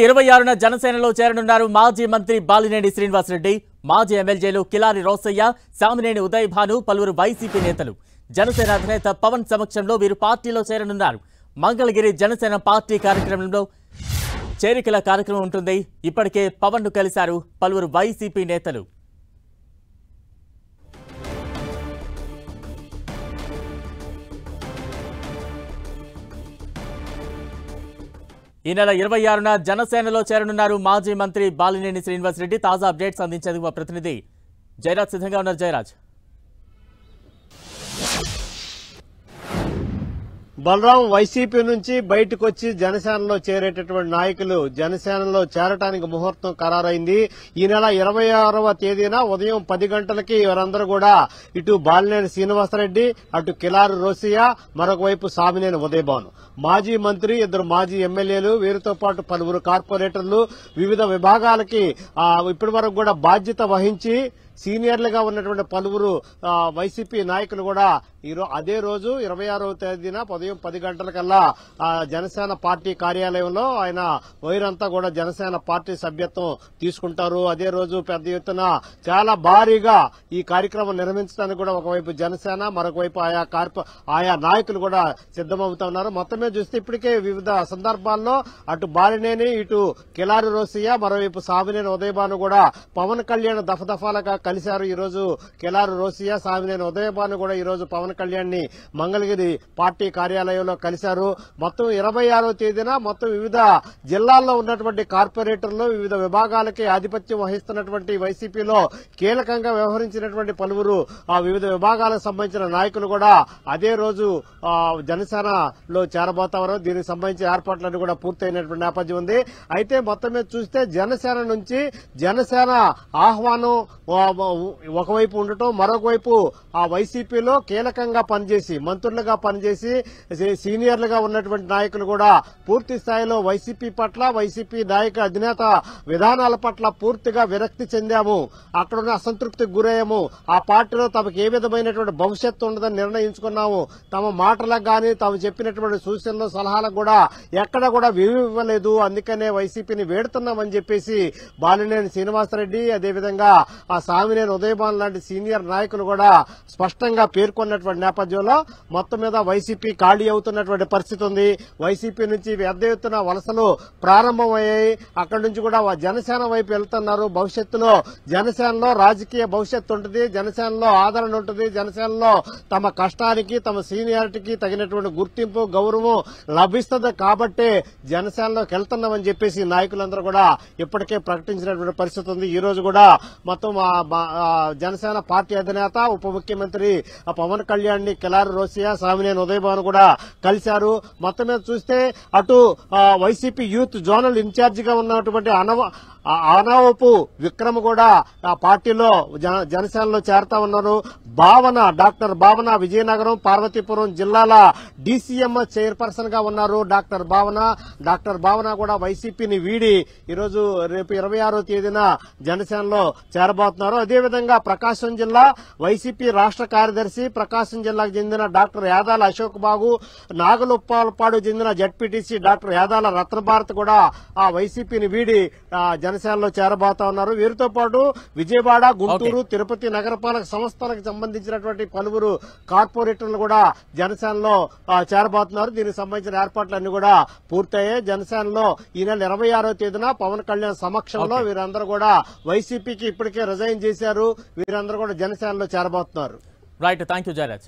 26న జనసేనలో చేరనున్నారు మాజీ మంత్రి బాలినేని శ్రీనివాసరెడ్డి, మాజీ ఎమ్మెల్యేలు కిలారి రోసయ్య, సామినేని ఉదయ్ భాను, పలువురు వైసీపీ నేతలు. జనసేన అధినేత పవన్ సమక్షంలో వీరు పార్టీలో చేరనున్నారు. మంగళగిరి జనసేన పార్టీ కార్యక్రమంలో చేరికల కార్యక్రమం ఉంటుంది. ఇప్పటికే పవన్ ను కలిశారు పలువురు వైసీపీ నేతలు. ఈ నెల 26న జనసేనలో చేరనున్నారు మాజీ మంత్రి బాలినేని శ్రీనివాసరెడ్డి. తాజా అప్డేట్స్ అందించేందుకు మా ప్రతినిధి జయరాజ్ సిద్ధంగా ఉన్నారు. జయరాజ్, బలరాం వైసీపీ నుంచి బయటకు వచ్చి జనసేనలో చేరేటటువంటి నాయకులు జనసేనలో చేరటానికి ముహూర్తం ఖరారైంది. ఈ నెల 26వ తేదీన ఉదయం 10 గంటలకి వారందరూ కూడా ఇటు బాలినేని శ్రీనివాసరెడ్డి, అటు కిలారి రోసయ్య, మరొక వైపు సామినేని ఉదయ్ భాను, మాజీ మంత్రి, ఇద్దరు మాజీ ఎమ్మెల్యేలు, వీరితో పాటు పలువురు కార్పొరేటర్లు, వివిధ విభాగాలకి ఇప్పటి వరకు కూడా బాధ్యత వహించి సీనియర్లుగా ఉన్నటువంటి పలువురు వైసీపీ నాయకులు కూడా అదే రోజు 26వ తేదీన ఉదయం 10 గంటలకల్లా జనసేన పార్టీ కార్యాలయంలో ఆయన వైరంతా కూడా జనసేన పార్టీ సభ్యత్వం తీసుకుంటారు. అదే రోజు పెద్ద ఎత్తున చాలా భారీగా ఈ కార్యక్రమం నిర్వహించడానికి కూడా ఒకవైపు జనసేన, మరొక వైపు ఆయా నాయకులు కూడా సిద్దమవుతున్నారు. మొత్తమే చూస్తే ఇప్పటికే వివిధ సందర్భాల్లో అటు బాలినేని, ఇటు కిలారి రోసయ్య, మరోవైపు సామినేని ఉదయ్ భాను కూడా పవన్ కళ్యాణ్ దఫదఫాలుగా కలిశారు. ఈ రోజు కిలారి రోసయ్య, సామినేని ఉదయ్ భాను కూడా ఈ రోజు పవన్ కళ్యాణ్ ని మంగళగిరి పార్టీ కార్యాలయంలో కలిశారు. మొత్తం 26వ తేదీన మొత్తం వివిధ జిల్లాల్లో ఉన్నటువంటి కార్పొరేటర్లు, వివిధ విభాగాలకి ఆధిపత్యం వహిస్తున్నటువంటి వైసీపీలో కీలకంగా వ్యవహరించినటువంటి పలువురు వివిధ విభాగాలకు సంబంధించిన నాయకులు కూడా అదే రోజు జనసేనలో చేరబోతారు. దీనికి సంబంధించిన ఏర్పాట్లన్నీ కూడా పూర్తయినటువంటి నేపథ్యం ఉంది. అయితే మొత్తం మీద చూస్తే జనసేన నుంచి జనసేన ఆహ్వానం ఒకవైపు ఉండటం, మరొక వైపు ఆ వైసీపీలో కీలకంగా పనిచేసి మంత్రులుగా పనిచేసి సీనియర్లుగా ఉన్నటువంటి నాయకులు కూడా పూర్తి స్థాయిలో వైసీపీ పట్ల, వైసీపీ నాయక అధినేత విధానాల పట్ల పూర్తిగా విరక్తి చెందాము, అక్కడున్న అసంతృప్తికి గురయ్యాము, ఆ పార్టీలో తమకు ఏ విధమైనటువంటి భవిష్యత్తు ఉండదని నిర్ణయించుకున్నాము, తమ మాటలకు గాని తాము చెప్పినటువంటి సూచనలు సలహాలకు కూడా ఎక్కడ కూడా విలువివ్వలేదు, అందుకనే వైసీపీని వేడుతున్నామని చెప్పేసి బాలినేని శ్రీనివాసరెడ్డి, అదేవిధంగా ఆ సామినేని ఉదయ్ భాను లాంటి సీనియర్ నాయకులు కూడా స్పష్టంగా పేర్కొన్నటువంటి నేపథ్యంలో మొత్తం మీద వైసీపీ ఖాళీ అవుతున్నటువంటి పరిస్థితి ఉంది. వైసీపీ నుంచి పెద్ద ఎత్తున వలసలు ప్రారంభమయ్యాయి. అక్కడి నుంచి కూడా జనసేన వైపు వెళ్తున్నారు. భవిష్యత్తులో జనసేనలో రాజకీయ భవిష్యత్తు ఉంటుంది, జనసేనలో ఆదరణ ఉంటుంది, జనసేనలో తమ కష్టానికి, తమ సీనియారిటీకి తగినటువంటి గుర్తింపు, గౌరవం లభిస్తుంది కాబట్టే జనసేనలోకి వెళ్తున్నామని చెప్పేసి నాయకులందరూ కూడా ఇప్పటికే ప్రకటించినటువంటి పరిస్థితి ఉంది. ఈ రోజు కూడా మొత్తం జనసేన పార్టీ అధినేత ఉప ముఖ్యమంత్రి పవన్ కళ్యాణ్ ని కిలారి రోసయ్య, సామినేని ఉదయ్ భాను కూడా కలిశారు. మొత్తం మీద చూస్తే అటు వైసీపీ యూత్ జోనల్ ఇన్ఛార్జ్ గా ఉన్నటువంటి అనవపు విక్రమ్ కూడా ఆ పార్టీలో జనసేనలో చేరతా ఉన్నారు. డాక్టర్ భావన విజయనగరం, పార్వతీపురం జిల్లాల డీసీఎంఎస్ చైర్పర్సన్ గా ఉన్నారు. డాక్టర్ భావన కూడా వైసీపీని వీడి ఈరోజు రేపు 26వ తేదీన జనసేనలో చేరబోతున్నారు. అదేవిధంగా ప్రకాశం జిల్లా వైసీపీ రాష్ట్ర కార్యదర్శి, ప్రకాశం జిల్లాకు చెందిన డాక్టర్ యాదాల అశోక్ బాబు, నాగలుప్పాలపాడు చెందిన జడ్పీటీసీ డాక్టర్ యాదాల రత్నభారత్ కూడా ఆ వైసీపీని వీడి జనసేనలో చేరబోతా ఉన్నారు. వీరితో పాటు విజయవాడ, గుంటూరు, తిరుపతి నగరపాలక సంస్థలకు సంబంధించినటువంటి పలువురు కార్పొరేటర్లు కూడా జనసేనలో చేరబోతున్నారు. దీనికి సంబంధించిన ఏర్పాట్లన్నీ కూడా పూర్తయ్యాయి. జనసేనలో ఈ నెల 26వ తేదీన పవన్ కళ్యాణ్ సమక్షంలో వీరందరూ కూడా వైసీపీకి ఇప్పటికే రిజైన్ చేశారు. వీరందరూ కూడా జనసేనలో చేరబోతున్నారు. Right, thank you Jayaraj.